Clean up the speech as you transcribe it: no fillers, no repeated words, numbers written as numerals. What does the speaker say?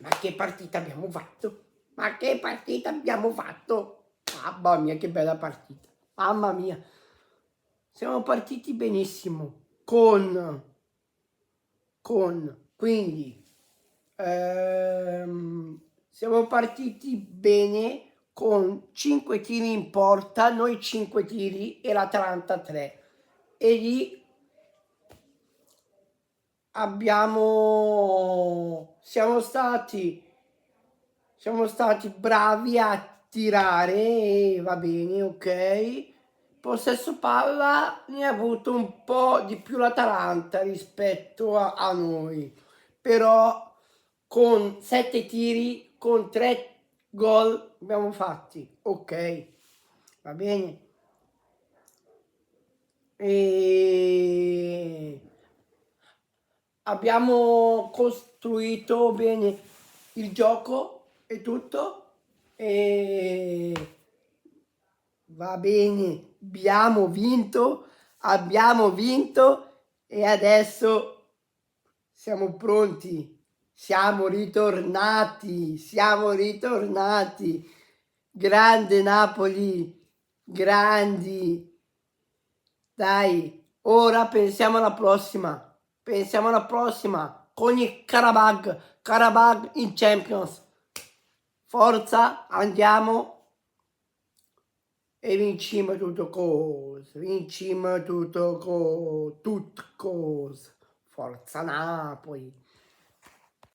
Ma che partita abbiamo fatto? Ma che partita abbiamo fatto? Mamma mia, che bella partita. Mamma mia. Siamo partiti benissimo. Quindi, siamo partiti bene con 5 tiri in porta, noi 5 tiri e l'Atalanta 3. E lì siamo stati bravi a tirare e va bene, ok. Possesso palla ne ha avuto un po' di più l'Atalanta rispetto a noi, però con 7 tiri, con 3 gol abbiamo fatti, ok, va bene. E abbiamo costruito bene il gioco e tutto e va bene, abbiamo vinto e adesso siamo pronti, siamo ritornati. Grande Napoli, grandi. Dai, ora pensiamo alla prossima. Con il Karabag in Champions. Forza, andiamo e vinciamo tutto cose. Forza Napoli.